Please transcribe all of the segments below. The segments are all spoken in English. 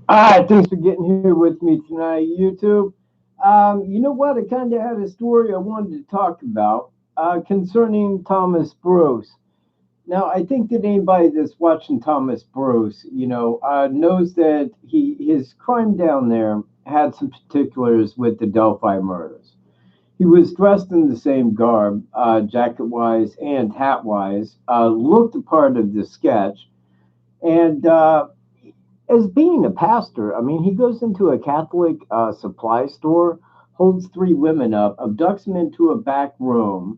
All right, thanks for getting here with me tonight, YouTube. You know what? I kind of had a story I wanted to talk about concerning Thomas Bruce. Now, I think that anybody that's watching Thomas Bruce, knows that his crime down there had some particulars with the Delphi murders. He was dressed in the same garb, jacket wise and hat wise, looked a part of the sketch, and as being a pastor, I mean, he goes into a Catholic supply store, holds three women up, abducts them into a back room,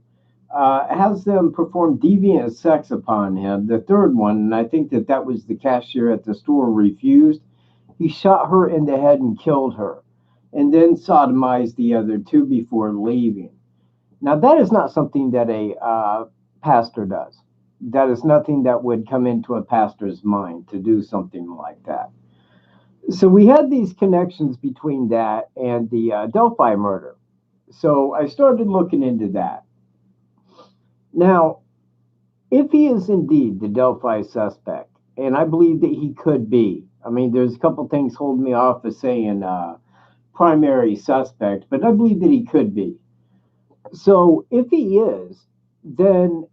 has them perform deviant sex upon him. The third one, and I think that that was the cashier at the store, refused. He shot her in the head and killed her, and then sodomized the other two before leaving. Now, that is not something that a pastor does. That is nothing that would come into a pastor's mind to do something like that. So we had these connections between that and the Delphi murder. So I started looking into that. Now, if he is indeed the Delphi suspect, and I believe that he could be, I mean, there's a couple things holding me off of saying primary suspect, but I believe that he could be. So if he is, then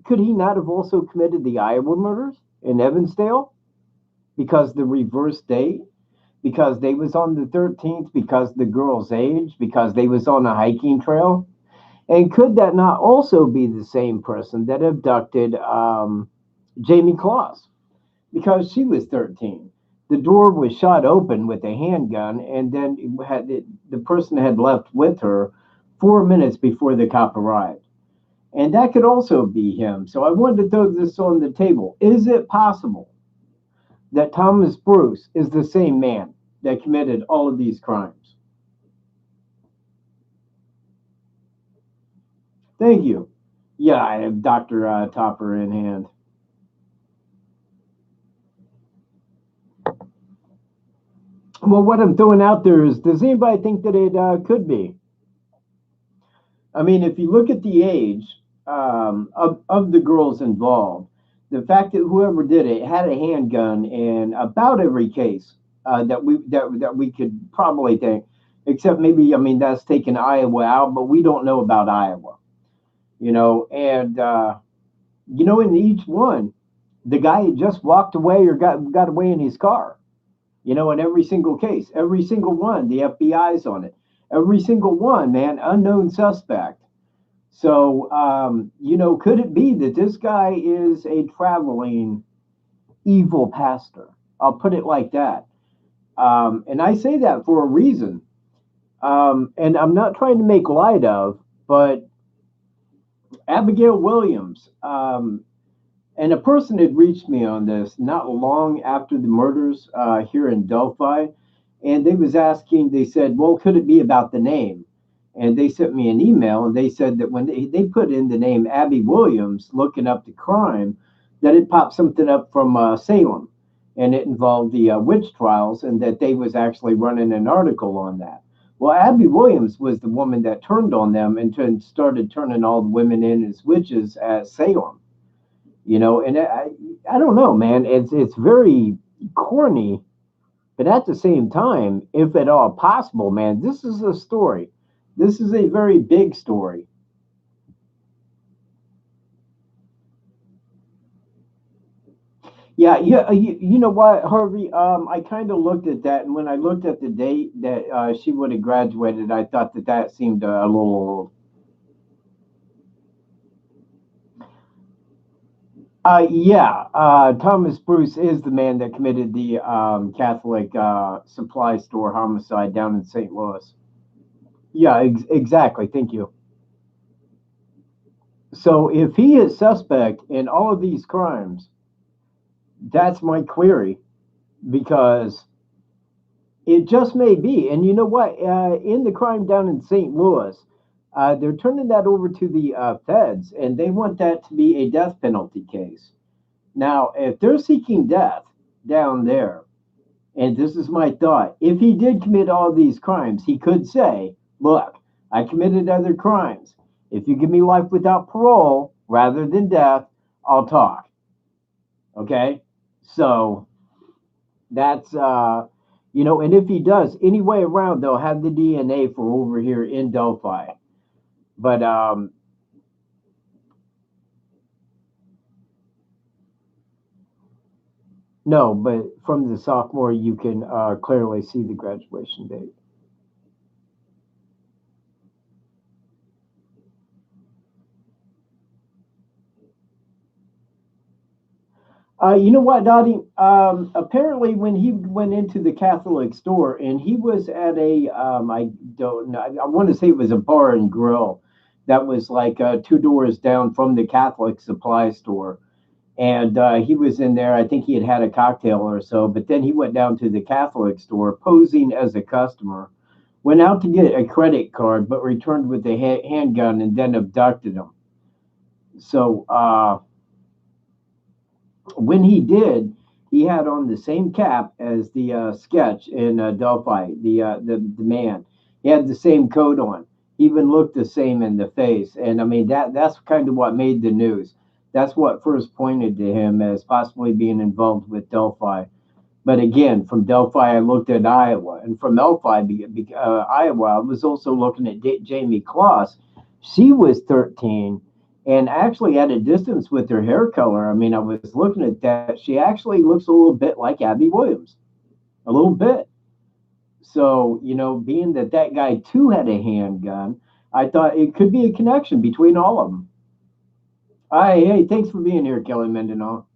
could he not have also committed the Iowa murders in Evansdale? Because the reverse date, because they was on the 13th, because the girl's age, because they was on a hiking trail. And could that not also be the same person that abducted Jamie Claus? Because she was 13. The door was shot open with a handgun, and then the person had left with her 4 minutes before the cop arrived. And that could also be him. So I wanted to throw this on the table. Is it possible that Thomas Bruce is the same man that committed all of these crimes? Thank you. Yeah, I have Dr. Topper in hand. Well, what I'm throwing out there is, does anybody think that it could be? I mean, if you look at the age of the girls involved, the fact that whoever did it had a handgun in about every case that we could probably think, except maybe, I mean, that's taking Iowa out, but we don't know about Iowa, and in each one, the guy had just walked away or got away in his car. In every single case, every single one, the FBI's on it. Every single one, man, unknown suspect. So, could it be that this guy is a traveling evil pastor? I'll put it like that. And I say that for a reason. And I'm not trying to make light of, but Abigail Williams, and a person had reached me on this not long after the murders here in Delphi, and they was asking. They said, "Well, could it be about the name?" And they sent me an email, and they said that when they put in the name Abby Williams, looking up the crime, that it popped something up from Salem, and it involved the witch trials, and that they was actually running an article on that. Well, Abby Williams was the woman that turned on them and started turning all the women in as witches at Salem. And I don't know, man. It's very corny, but at the same time, if at all possible, man, this is a story. This is a very big story. Yeah, yeah. You know what, Harvey? I kind of looked at that, and when I looked at the date that she would have graduated, I thought that that seemed a little. Yeah, Thomas Bruce is the man that committed the Catholic supply store homicide down in St. Louis. Yeah, exactly. Thank you. So if he is suspect in all of these crimes, that's my query, because it just may be. And you know what? In the crime down in St. Louis, they're turning that over to the feds, and they want that to be a death penalty case. Now, if they're seeking death down there, and this is my thought, if he did commit all these crimes, he could say, "Look, I committed other crimes. If you give me life without parole rather than death, I'll talk." Okay? So That's and if he does any way around, they'll have the DNA for over here in Delphi. But no, but from the sophomore, you can clearly see the graduation date. You know what, Dottie? Apparently, when he went into the Catholic store, and he was at a, I don't know, I want to say it was a bar and grill that was like two doors down from the Catholic supply store. And he was in there. I think he had had a cocktail or so, but then he went down to the Catholic store posing as a customer, went out to get a credit card, but returned with a handgun and then abducted him. So, when he did, he had on the same cap as the sketch in Delphi, the man. He had the same coat on. He even looked the same in the face, and I mean that's kind of what made the news. That's what first pointed to him as possibly being involved with Delphi. But again, from Delphi, I looked at Iowa, and from Delphi, Iowa, I was also looking at Jamie Kloss. She was 13, and actually at a distance with her hair color. I mean, I was looking at that. She actually looks a little bit like Abby Williams, a little bit. So, being that that guy too had a handgun, I thought it could be a connection between all of them. Hi, hey, thanks for being here, Kelly Mendenhall.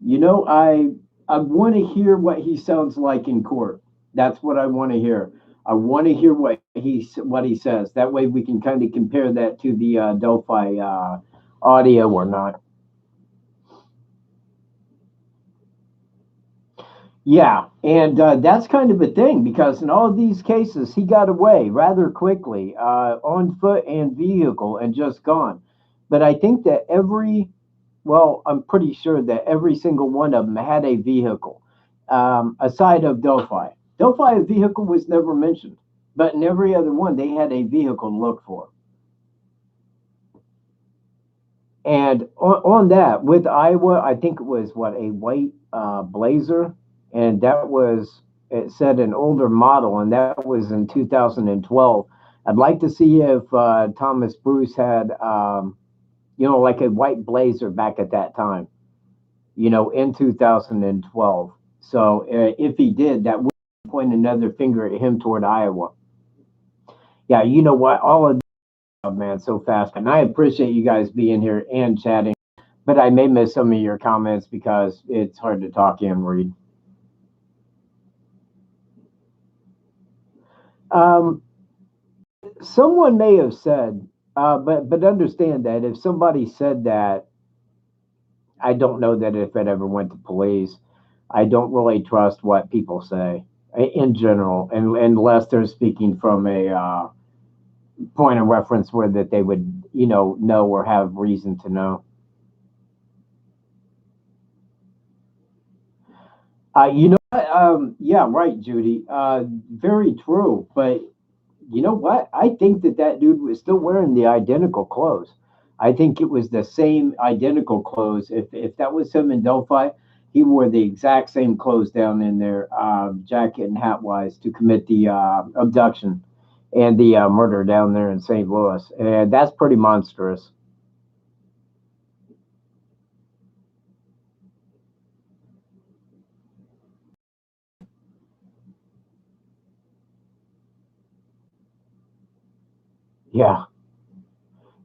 I want to hear what he sounds like in court. That's what I want to hear. I want to hear what he says. That way we can kind of compare that to the Delphi audio or not. Yeah, and that's kind of a thing because in all of these cases he got away rather quickly on foot and vehicle and just gone. But I think that I'm pretty sure that every single one of them had a vehicle, aside of Delphi. Delphi, a vehicle was never mentioned, but in every other one, they had a vehicle to look for. And on that, with Iowa, I think it was what, a white Blazer, and that was, it said, an older model, and that was in 2012. I'd like to see if Thomas Bruce had, like a white Blazer back at that time, in 2012. So if he did, that would point another finger at him toward Iowa. Yeah, you know what? All of that, man, so fast. And I appreciate you guys being here and chatting, but I may miss some of your comments because it's hard to talk and read. Um, Someone may have said, but understand that if somebody said that, I don't know that if it ever went to police. I don't really trust what people say in general, unless they're speaking from a point of reference where that they would, know or have reason to know. Yeah, right, Judy. Very true. But you know what? I think that that dude was still wearing the identical clothes. I think it was the same identical clothes. If that was him in Delphi, he wore the exact same clothes down in there, jacket and hat wise, to commit the abduction and the murder down there in St. Louis. And that's pretty monstrous. Yeah,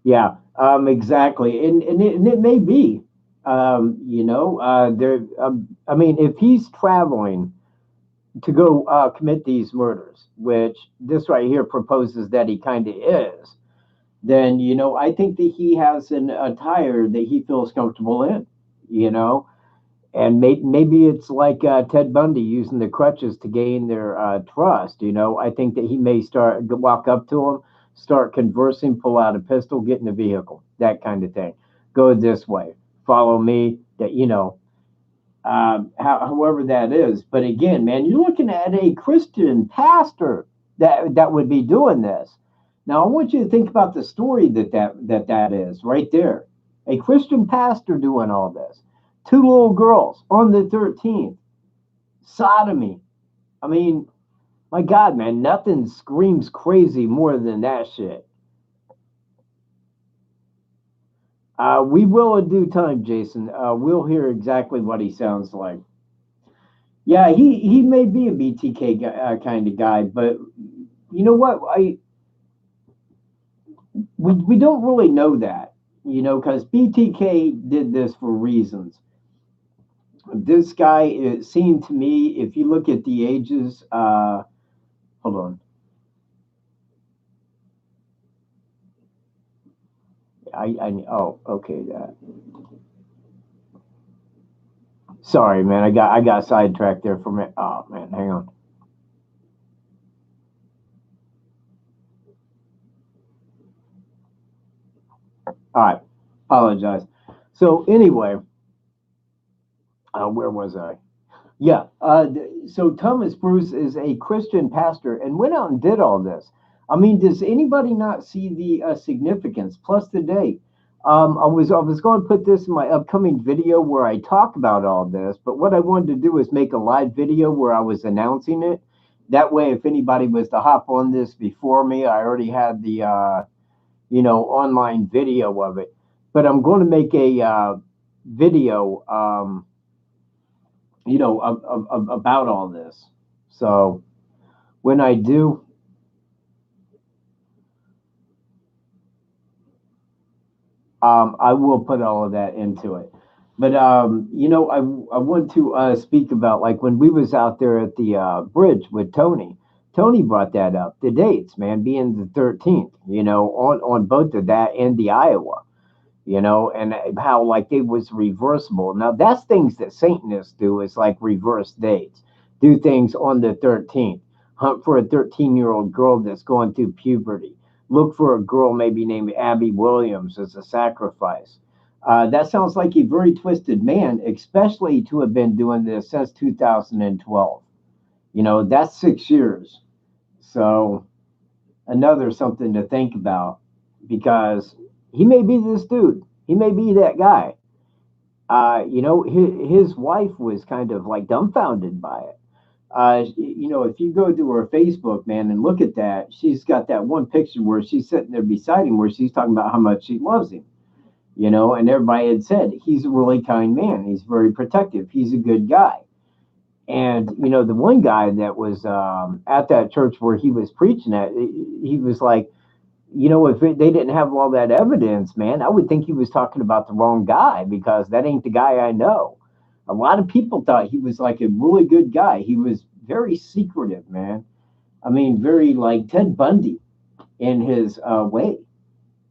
yeah, exactly. And it may be, there. I mean, if he's traveling to go commit these murders, which this right here proposes that he kind of is, then I think that he has an attire that he feels comfortable in, you know, and maybe it's like Ted Bundy using the crutches to gain their trust. I think that he may walk up to him, start conversing, pull out a pistol, get in the vehicle, that kind of thing. Go this way, follow me. That however that is. But again, man, you're looking at a Christian pastor that would be doing this. Now, I want you to think about the story that is right there. A Christian pastor doing all this. Two little girls on the 13th. Sodomy. I mean, my God, man, nothing screams crazy more than that shit. We will in due time, Jason. We'll hear exactly what he sounds like. Yeah, he may be a BTK kind of guy, but you know what? We don't really know that, because BTK did this for reasons. This guy, it seemed to me, if you look at the ages, hold on. Oh, okay, that. Sorry, man, I got sidetracked there for a minute. Oh man, hang on. All right, apologize. So anyway, where was I? Yeah. So Thomas Bruce is a Christian pastor and went out and did all this. I mean, does anybody not see the significance? Plus, today, I was going to put this in my upcoming video where I talk about all this. But what I wanted to do is make a live video where I was announcing it. That way, if anybody was to hop on this before me, I already had the online video of it. But I'm going to make a video. About all this. So when I do, I will put all of that into it. But I want to speak about like when we was out there at the bridge with Tony. Tony brought that up. The dates, man, being the 13th. On both of that and the Iowa. And how like it was reversible. Now that's things that Satanists do is like reverse dates, do things on the 13th, hunt for a 13-year-old girl that's going through puberty, look for a girl maybe named Abby Williams as a sacrifice. That sounds like a very twisted man, especially to have been doing this since 2012. That's 6 years. So another something to think about because he may be this dude. He may be that guy. His wife was kind of like dumbfounded by it. If you go to her Facebook, man, and look at that, she's got that one picture where she's sitting there beside him where she's talking about how much she loves him, and everybody had said he's a really kind man. He's very protective. He's a good guy. And, the one guy that was at that church where he was preaching at, he was like, they didn't have all that evidence, man, I would think he was talking about the wrong guy because that ain't the guy I know. A lot of people thought he was like a really good guy. He was very secretive, man. I mean, very like Ted Bundy in his way.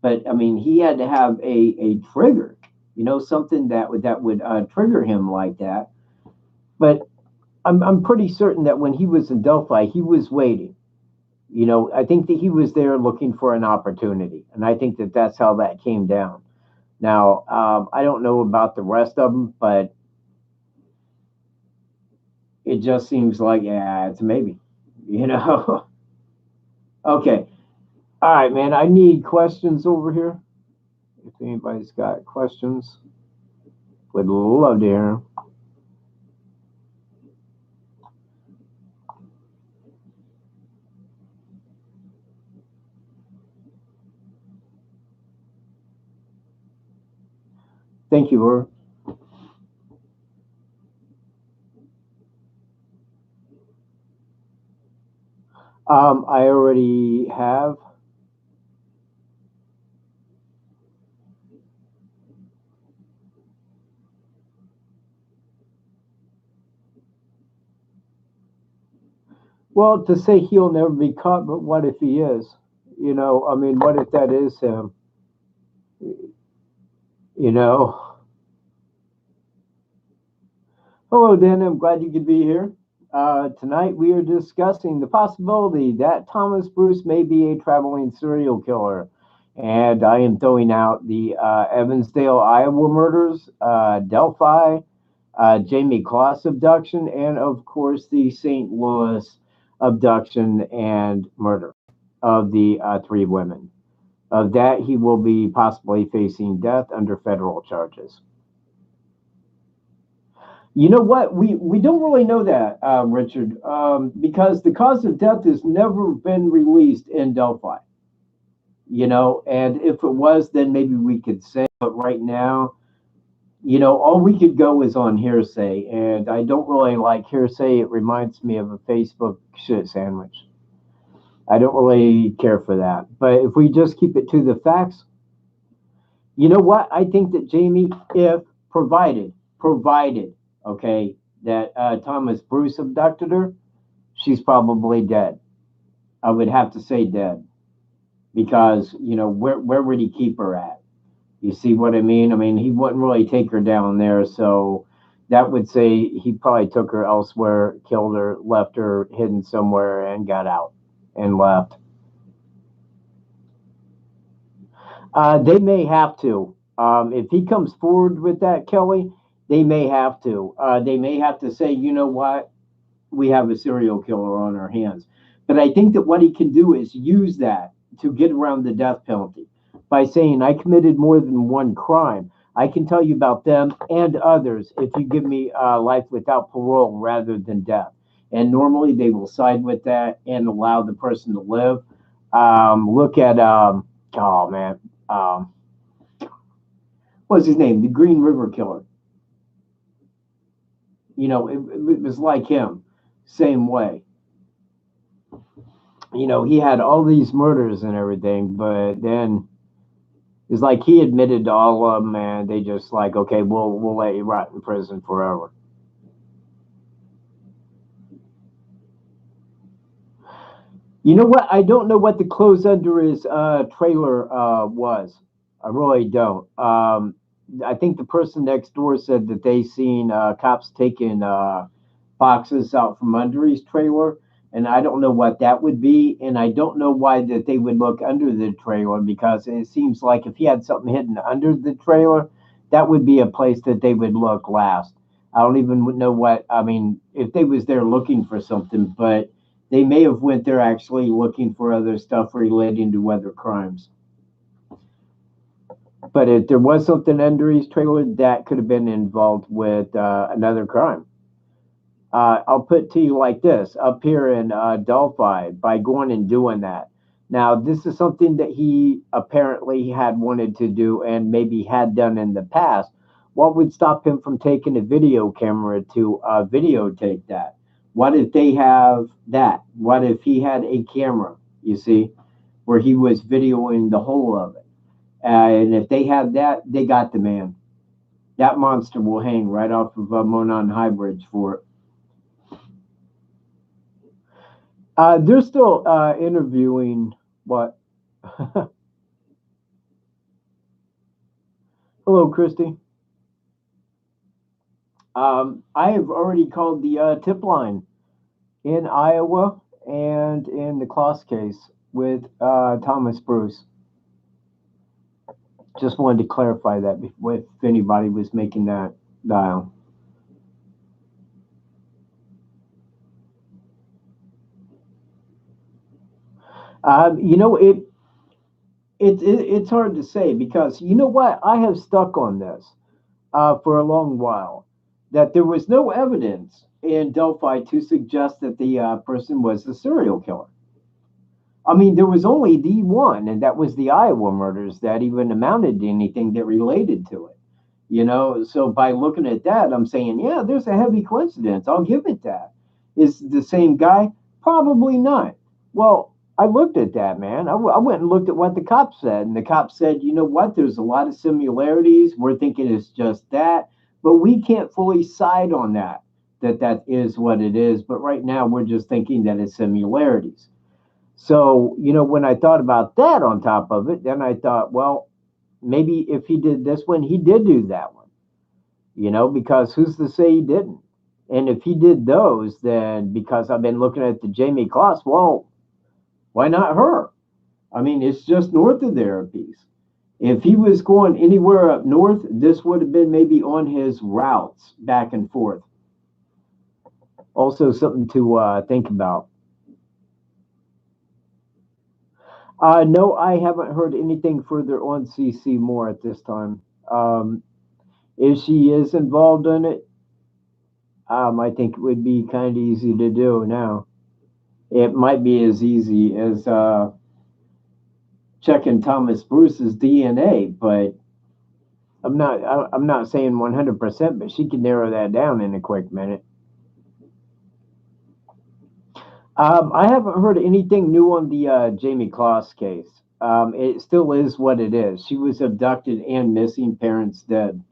But I mean, he had to have a trigger, something that would trigger him like that. But I'm pretty certain that when he was in Delphi, he was waiting. I think that he was there looking for an opportunity, and I think that that's how that came down. Now, I don't know about the rest of them, but it just seems like, yeah, it's a maybe. Okay. All right, man. I need questions over here. If anybody's got questions, would love to hear them. Thank you, Laura. I already have. Well, to say he'll never be caught, but what if he is? I mean, what if that is him? You know. Hello, Dan. I'm glad you could be here. Tonight we are discussing the possibility that Thomas Bruce may be a traveling serial killer. And I am throwing out the Evansdale, Iowa murders, Delphi, Jamie Kloss abduction, and of course the St. Louis abduction and murder of the three women. Of that, he will be possibly facing death under federal charges. You know what? We don't really know that, Richard, because the cause of death has never been released in Delphi. And if it was, then maybe we could say. But right now, all we could go is on hearsay, and I don't really like hearsay. It reminds me of a Facebook shit sandwich. I don't really care for that. But if we just keep it to the facts, you know what? I think that Jamie, if provided, okay, that Thomas Bruce abducted her, she's probably dead. I would have to say dead because where would he keep her at? You see what I mean? I mean, he wouldn't really take her down there, so that would say he probably took her elsewhere, killed her, left her hidden somewhere, and got out and left. They may have to. If he comes forward with that, Kelly, they may have to. They may have to say, you know what, we have a serial killer on our hands. But I think that what he can do is use that to get around the death penalty by saying, I committed more than one crime. I can tell you about them and others if you give me life without parole rather than death. And normally they will side with that and allow the person to live. Look at, oh man, um, what's his name? The Green River Killer. It was like him, same way. He had all these murders and everything, but then it's like he admitted to all of them, and they just like, okay, we'll let you rot in prison forever. You know what? I don't know what the close under his trailer was. I really don't. I think the person next door said that they seen cops taking boxes out from under his trailer, and I don't know what that would be, and I don't know why that they would look under the trailer because it seems like if he had something hidden under the trailer, that would be a place that they would look last. I don't even know what I mean if they was there looking for something, but they may have went there actually looking for other stuff relating to other crimes. But if there was something under his trailer, that could have been involved with another crime. I'll put it to you like this up here in Delphi by going and doing that. Now, this is something that he apparently had wanted to do and maybe had done in the past. What would stop him from taking a video camera to videotape that? What if they have that? What if he had a camera, you see, where he was videoing the whole of it? And if they have that, they got the man. That monster will hang right off of Monon High Bridge for it. They're still interviewing what? Hello, Christy. I have already called the tip line in Iowa and in the Kloss case with Thomas Bruce. Just wanted to clarify that if anybody was making that dial. It's hard to say because you know what? I have stuck on this for a long while that there was no evidence in Delphi to suggest that the person was a serial killer. I mean, there was only the one, and that was the Iowa murders that even amounted to anything that related to it. So by looking at that, I'm saying, yeah, there's a heavy coincidence. I'll give it that. Is the same guy? Probably not. Well, I looked at that, man. I went and looked at what the cops said, and the cops said, you know what? There's a lot of similarities. We're thinking it's just that, but we can't fully side on that that is what it is. But right now, we're just thinking that it's similarities. So, when I thought about that on top of it, then I thought, well, maybe if he did this one, he did do that one, because who's to say he didn't? And if he did those, then because I've been looking at the Jamie Kloss, well, why not her? I mean, it's just north of there a piece. If he was going anywhere up north, this would have been maybe on his routes back and forth. Also, something to think about. No, I haven't heard anything further on CC Moore at this time. If she is involved in it, I think it would be kind of easy to do now. It might be as easy as checking Thomas Bruce's DNA, but I'm not saying 100%, but she can narrow that down in a quick minute. I haven't heard anything new on the Jamie Kloss case. It still is what it is. She was abducted and missing, parents dead.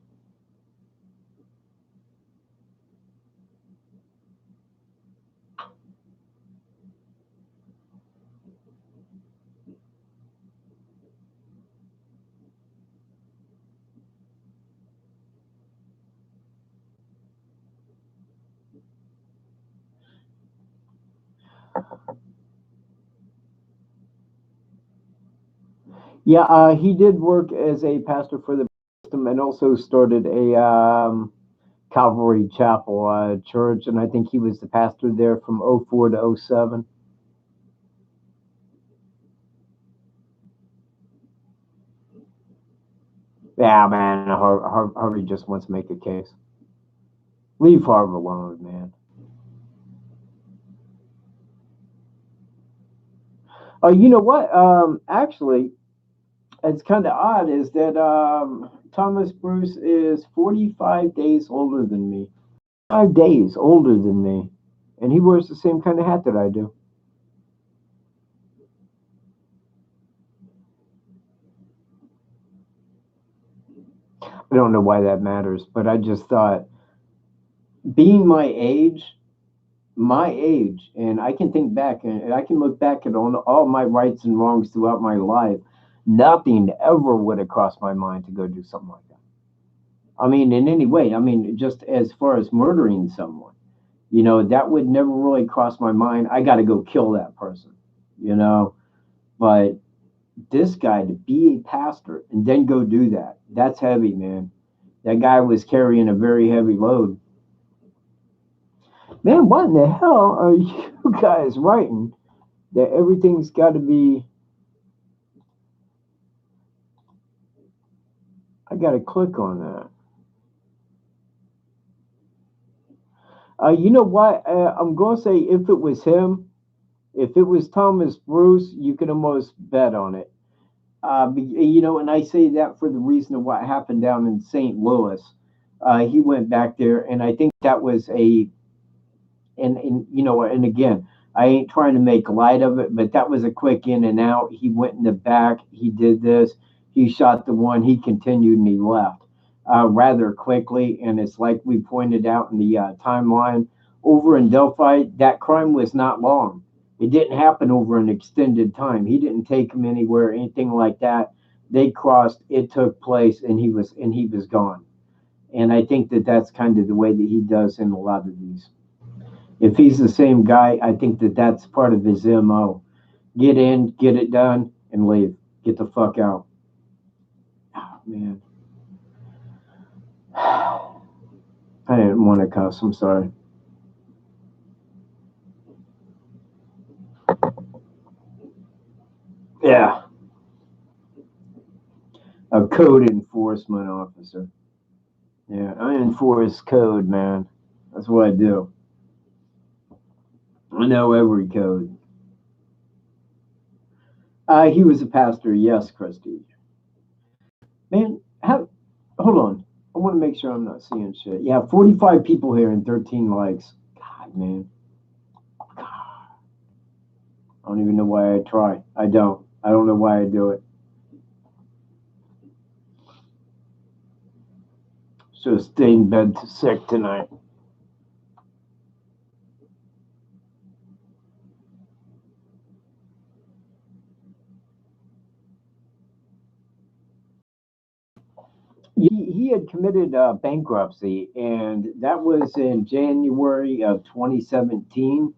Yeah, he did work as a pastor for the system and also started a Calvary Chapel church, and I think he was the pastor there from '04 to '07. Yeah, man, Harvey just wants to make a case. Leave Harvey alone, man. Oh, you know what? Actually, it's kind of odd is that Thomas Bruce is 45 days older than me. 5 days older than me. And he wears the same kind of hat that I do. I don't know why that matters, but I just thought, being my age, and I can think back and I can look back at all my rights and wrongs throughout my life. Nothing ever would have crossed my mind to go do something like that. I mean, in any way, I mean, just as far as murdering someone, that would never really cross my mind. I got to go kill that person, you know. But this guy to be a pastor and then go do that, that's heavy, man. That guy was carrying a very heavy load. Man, what in the hell are you guys writing? That everything's got to be. I got to click on that. You know what? I'm going to say if it was him, if it was Thomas Bruce, you could almost bet on it. And I say that for the reason of what happened down in St. Louis. He went back there, and I think that was and again, I ain't trying to make light of it, but that was a quick in and out. He went in the back, he did this, he shot the one, he continued, and he left rather quickly. And it's like we pointed out in the timeline over in Delphi, that crime was not long. It didn't happen over an extended time. He didn't take him anywhere, anything like that. They crossed, it took place, and he was gone. And I think that that's kind of the way that he does in a lot of these. If he's the same guy, I think that that's part of his MO. Get in, get it done, and leave. Get the fuck out. Oh, man. I didn't want to cuss. I'm sorry. Yeah. A code enforcement officer. Yeah, I enforce code, man. That's what I do. I know every code. He was a pastor, yes, Christy. Man, hold on. I want to make sure I'm not seeing shit. Yeah, 45 people here and 13 likes. God, man. I don't even know why I try. I don't. I don't know why I do it. Should have stayed in bed sick tonight. He had committed bankruptcy, and that was in January of 2017.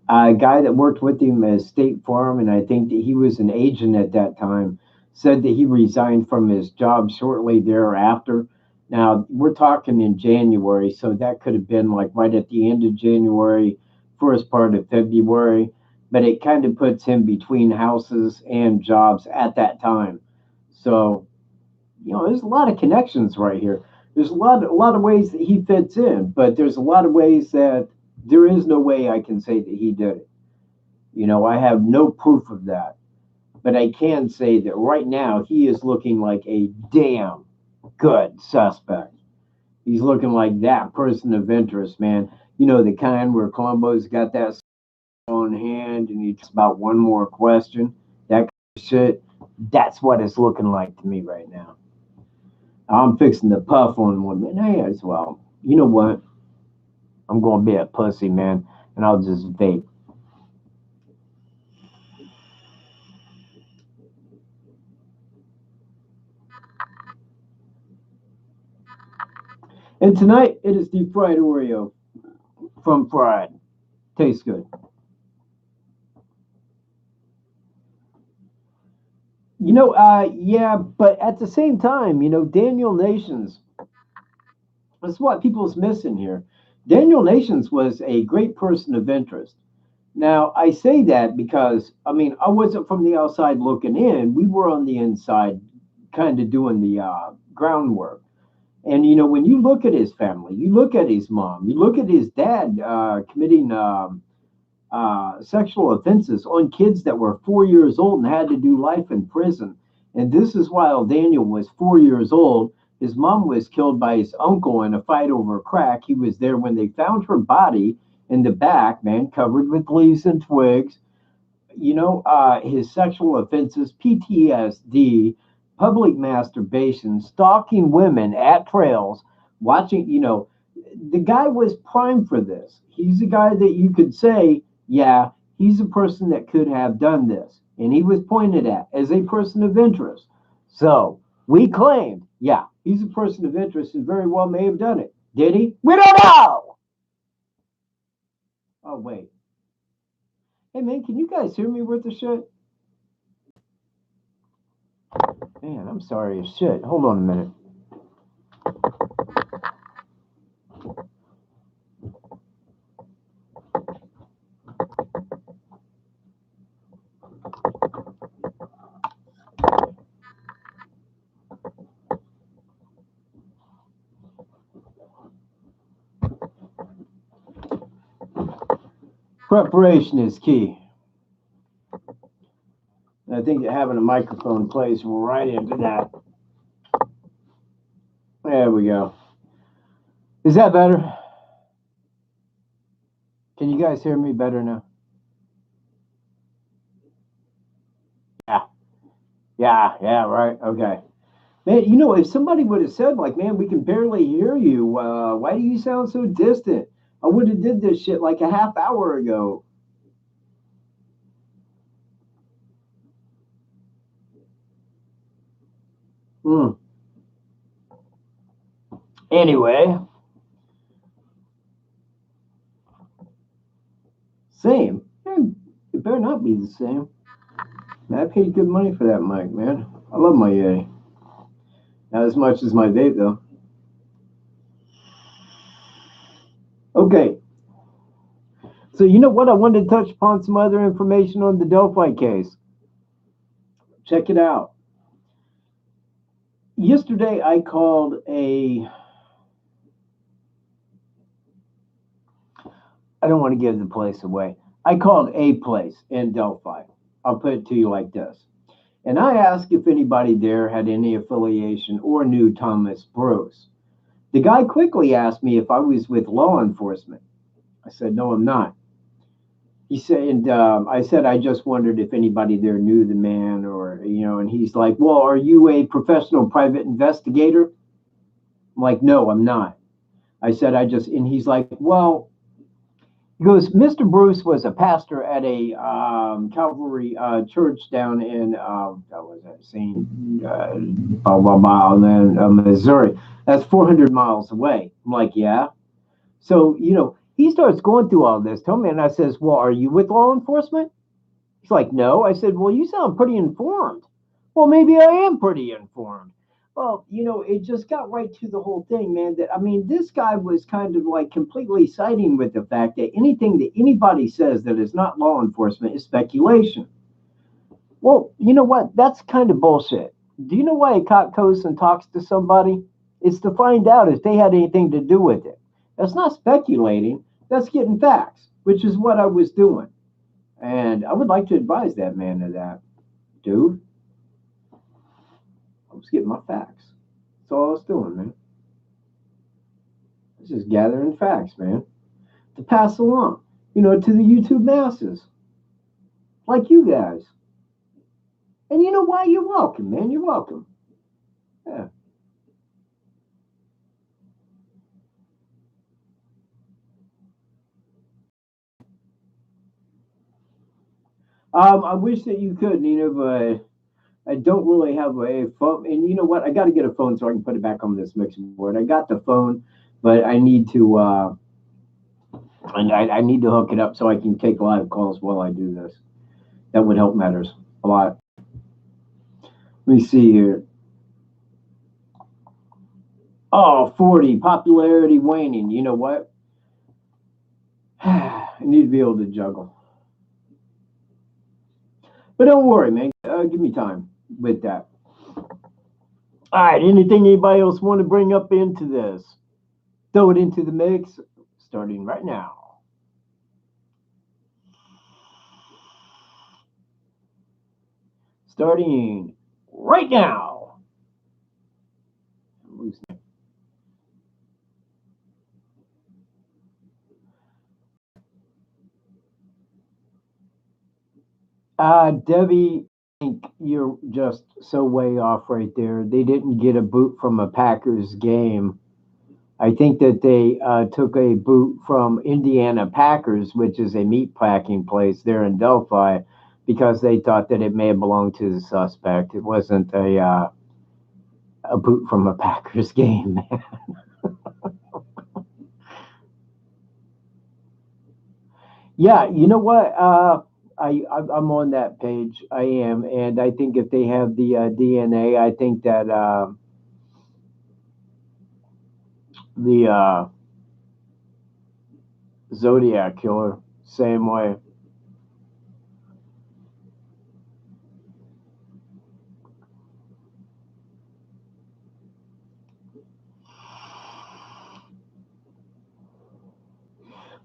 A guy that worked with him at State Farm, and I think that he was an agent at that time, said that he resigned from his job shortly thereafter. Now, we're talking in January, so that could have been like right at the end of January, first part of February. but it kind of puts him between houses and jobs at that time. So, there's a lot of connections right here. There's a lot of ways that he fits in, but there's a lot of ways that there is no way I can say that he did it. I have no proof of that, but I can say that right now he is looking like a damn good suspect. He's looking like that person of interest, man. The kind where Columbo's got that on hand and he just about one more question. That kind of shit. That's what it's looking like to me right now. I'm fixing to puff on one, man. Hey, as well. You know what? I'm going to be a pussy, man, and I'll just vape. And tonight, it is deep fried Oreo from Fried. Tastes good. Yeah, but at the same time, Daniel Nations, that's what people's missing here. Daniel Nations was a great person of interest. Now, I say that because, I wasn't from the outside looking in. We were on the inside kind of doing the groundwork. And, when you look at his family, you look at his mom, you look at his dad committing sexual offenses on kids that were 4 years old and had to do life in prison. And this is while Daniel was 4 years old. His mom was killed by his uncle in a fight over crack. He was there when they found her body in the back, man, covered with leaves and twigs. His sexual offenses, PTSD, public masturbation, stalking women at trails, watching, the guy was primed for this. He's a guy that you could say, yeah, he's a person that could have done this. And he was pointed at as a person of interest. So we claimed, yeah, he's a person of interest and very well may have done it. Did he? We don't know. Oh, wait. Hey, man, can you guys hear me with the shit? Man, I'm sorry as shit. Hold on a minute. Preparation is key. I think that having a microphone plays right into that. There we go. Is that better? Can you guys hear me better now? Yeah, right. Okay. Man, if somebody would have said, like, man, we can barely hear you. Why do you sound so distant? I would have did this shit like a half hour ago. Anyway. Same. It better not be the same. Man, I paid good money for that mic, man. I love my Yeti. Not as much as my vape, though. Okay. So, you know what? I wanted to touch upon some other information on the Delphi case. Check it out. Yesterday, I called I don't want to give the place away. I called a place in Delphi. I'll put it to you like this. And I asked if anybody there had any affiliation or knew Thomas Bruce. The guy quickly asked me if I was with law enforcement. I said, no, I'm not. He said, and I said, I just wondered if anybody there knew the man or, and he's like, well, are you a professional private investigator? I'm like, no, I'm not. I said, and he's like, well, he goes, Mr. Bruce was a pastor at a Calvary church down in, what was that, Missouri. That's 400 miles away. I'm like, yeah. So, he starts going through all this. Tell me, and I says, well, are you with law enforcement? He's like, no. I said, well, you sound pretty informed. Well, maybe I am pretty informed. Well, it just got right to the whole thing, man. That I mean, this guy was kind of like completely siding with the fact that anything that anybody says that is not law enforcement is speculation. Well, you know what? That's kind of bullshit. Do you know why a cop goes and talks to somebody? It's to find out if they had anything to do with it. That's not speculating. That's getting facts, which is what I was doing. And I would like to advise that man of that. Dude, I was getting my facts. That's all I was doing, man. I was just gathering facts, man, to pass along, to the YouTube masses, like you guys. And you know why? You're welcome, man. You're welcome. Yeah. I wish that you could, Nina, but I don't really have a phone. And you know what? I got to get a phone so I can put it back on this mixing board. I got the phone, but I need to. I need to hook it up so I can take live calls while I do this. That would help matters a lot. Let me see here. Oh, 40, popularity waning. You know what? I need to be able to juggle. But don't worry, man. Give me time with that. All right. Anything anybody else want to bring up into this? Throw it into the mix, starting right now. Starting right now. Debbie, I think you're just so way off right there. They didn't get a boot from a Packers game. I think that they took a boot from Indiana Packers, which is a meat packing place there in Delphi, because they thought that it may have belonged to the suspect. It wasn't a boot from a Packers game. Yeah, you know what? I'm on that page. I am, and I think if they have the DNA, I think that the Zodiac killer, same way.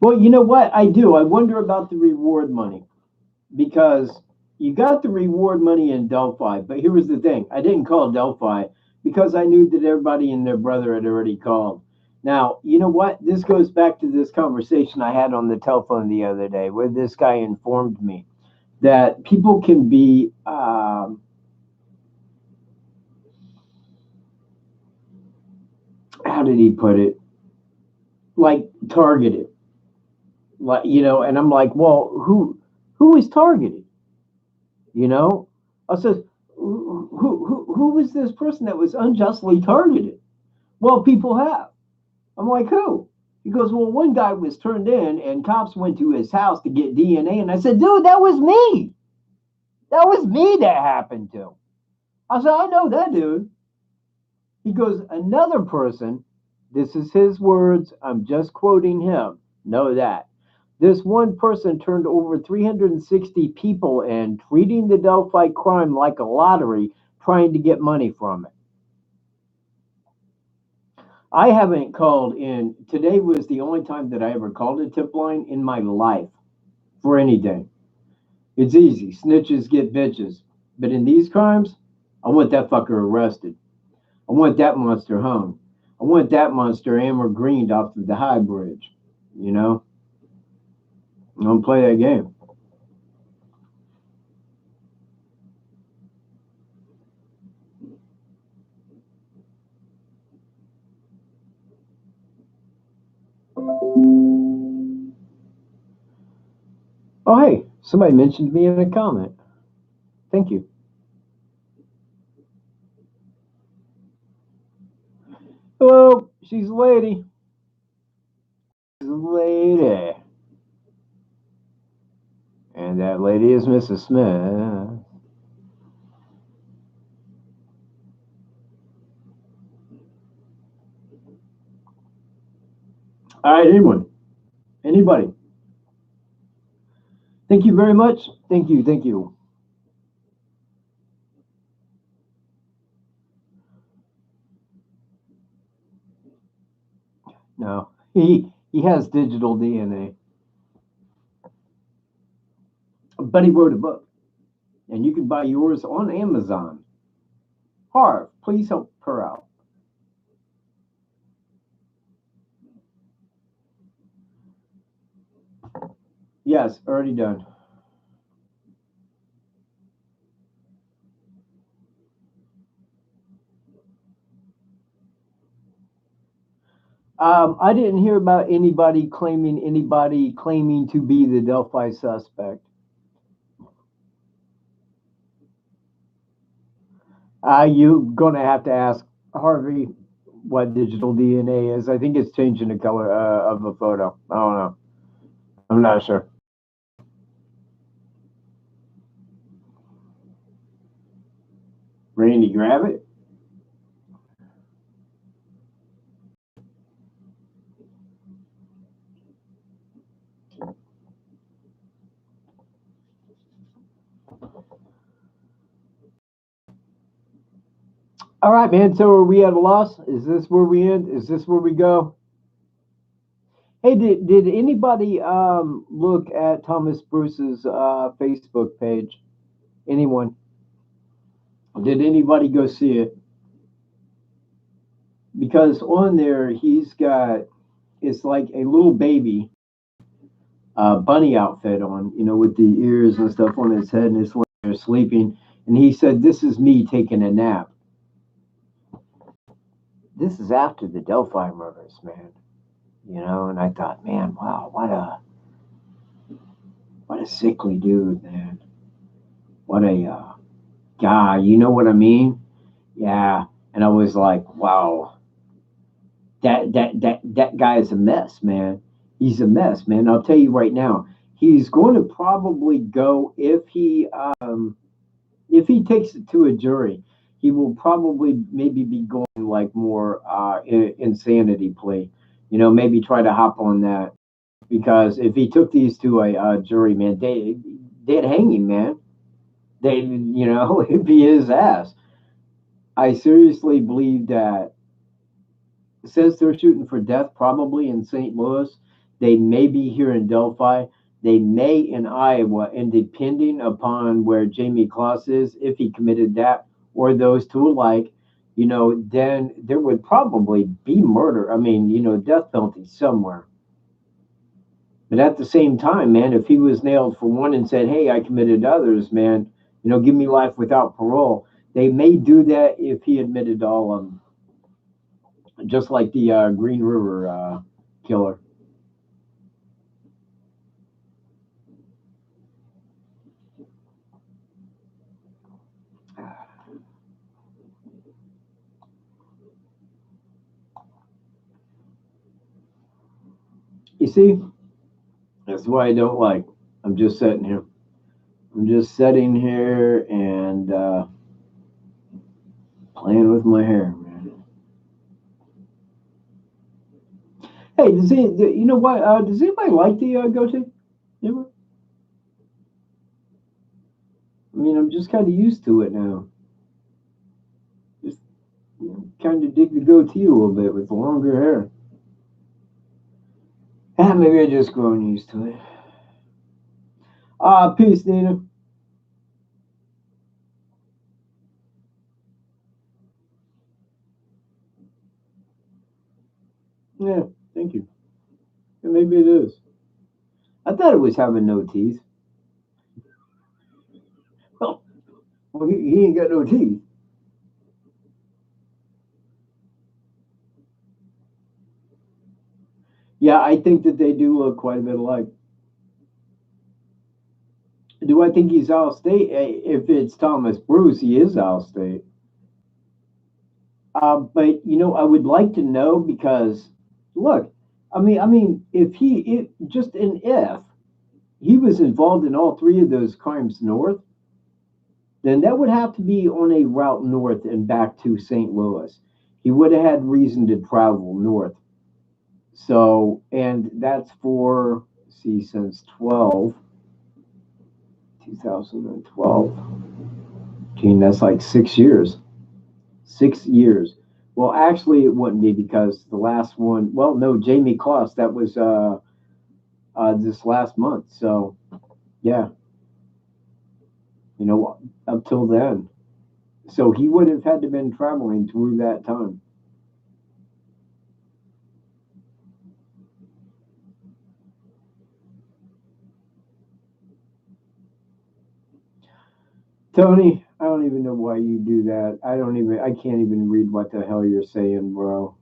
Well, you know what? I do. I wonder about the reward money because you got the reward money in Delphi, but here was the thing: I didn't call Delphi because I knew that everybody and their brother had already called. Now, you know what? This goes back to this conversation I had on the telephone the other day, where this guy informed me that people can be how did he put it, like targeted, like and I'm like, well, who is targeted, you know I said, who was this person that was unjustly targeted? Well, people have. I'm like, who? He goes, well, one guy was turned in and cops went to his house to get DNA, and I said, dude, that was me. That was me that happened to. I said, I know that dude. He goes, another person, this is his words, I'm just quoting him, know that. This one person turned over 360 people in, treating the Delphi crime like a lottery, trying to get money from it. I haven't called in. Today was the only time that I ever called a tip line in my life for anything. It's easy. Snitches get bitches. But in these crimes, I want that fucker arrested. I want that monster hung. I want that monster amber greened off of the high bridge. You know, I don't play that game. Oh, hey, somebody mentioned me in a comment. Thank you. Hello, she's a lady. She's a lady. And that lady is Mrs. Smith. All right, anyone, anybody. Thank you very much. Thank you. Thank you. No, he has digital DNA, but he wrote a book, and you can buy yours on Amazon. Harv, please help her out. Yes, already done. I didn't hear about anybody claiming to be the Delphi suspect. You're gonna have to ask Harvey what digital DNA is. I think it's changing the color of a photo. I don't know. I'm not sure. Randy, grab it. All right, man. So are we at a loss? Is this where we end? Is this where we go? Hey, did anybody look at Thomas Bruce's Facebook page? Anyone? Did anybody go see it? Because on there he's got, it's like a little baby bunny outfit on, with the ears and stuff on his head, and it's like they're sleeping. And he said, "This is me taking a nap." This is after the Delphi murders, man. And I thought, man, wow, what a sickly dude, man. What a guy. You know what I mean? Yeah. And I was like, wow, that guy is a mess, man. He's a mess, man. I'll tell you right now, he's going to probably go if he takes it to a jury. He will probably maybe be going like more insanity plea. Maybe try to hop on that, because if he took these to a jury, man, they'd hang him, man. It'd be his ass. I seriously believe that. It says they're shooting for death, probably in St. Louis. They may be here in Delphi. They may in Iowa, and depending upon where Jamie Kloss is, if he committed that or those two alike, then there would probably be murder. I mean, death penalty somewhere. But at the same time, man, if he was nailed for one and said, "Hey, I committed others, man, give me life without parole," they may do that if he admitted to all of them, just like the Green River killer. You see, that's why I don't like. I'm just sitting here. I'm just sitting here and playing with my hair, man. Hey, you know what? Does anybody like the goatee? Anybody? I mean, I'm just kind of used to it now. Just kind of dig the goatee a little bit with the longer hair. Maybe I just grown used to it. Peace, Nina. Yeah, thank you. Yeah, maybe it is. I thought it was having no teeth. Well, he ain't got no teeth. Yeah, I think that they do look quite a bit alike. Do I think he's out of state? If it's Thomas Bruce, he is out of state. But I would like to know, because look, I mean, if just an if he was involved in all three of those crimes north, then that would have to be on a route north and back to St. Louis. he would have had reason to travel north. So, and that's for, see, since 2012, that's like 6 years. 6 years. Well, actually, it wouldn't be because the last one, well, no, Jamie Kloss, that was this last month. So, yeah, up till then. So he would have had to been traveling through that time. Tony, I don't even know why you do that. I can't even read what the hell you're saying, bro.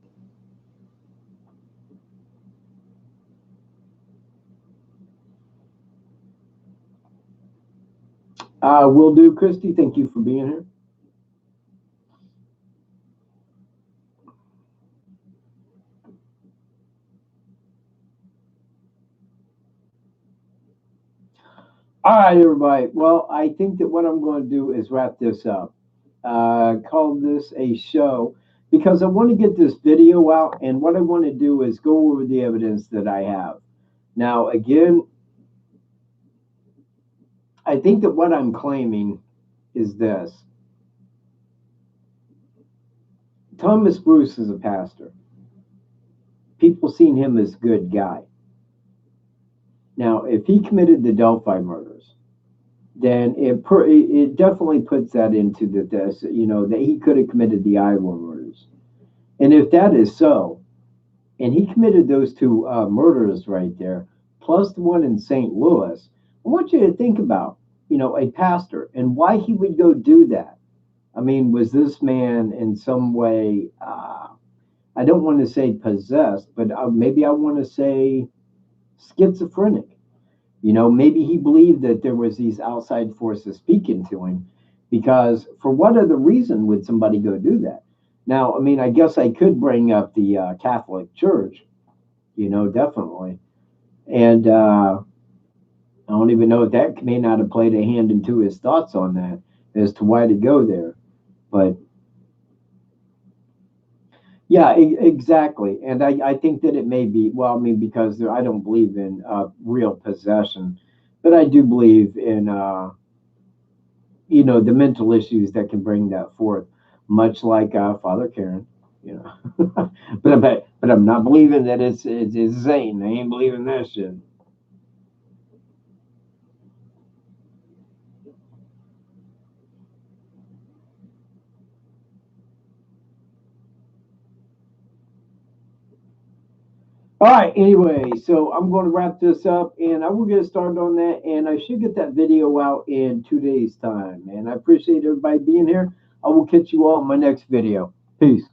Will do, Christy. Thank you for being here. All right, everybody. Well, I think that what I'm going to do is wrap this up. Call this a show because I want to get this video out, and what I want to do is go over the evidence that I have. Now, again, I think that what I'm claiming is this. Thomas Bruce is a pastor. People seen him as a good guy. Now, if he committed the Delphi murders, then it definitely puts that into this, that he could have committed the Iowa murders. And if that is so, and he committed those two murders right there, plus the one in St. Louis, I want you to think about, a pastor and why he would go do that. I mean, was this man in some way, I don't want to say possessed, but maybe I want to say schizophrenic? Maybe he believed that there was these outside forces speaking to him, because for what other reason would somebody go do that? Now, I mean, I guess I could bring up the Catholic Church, definitely. And I don't even know if that may not have played a hand into his thoughts on that as to why to go there. But yeah, exactly. And I think that it may be, well, I mean, because I don't believe in real possession, but I do believe in, the mental issues that can bring that forth, much like Father Karen, but I'm not believing that it's insane. I ain't believing that shit. All right. Anyway, so I'm going to wrap this up, and I will get started on that, and I should get that video out in 2 days' time. And I appreciate everybody being here. I will catch you all in my next video. Peace.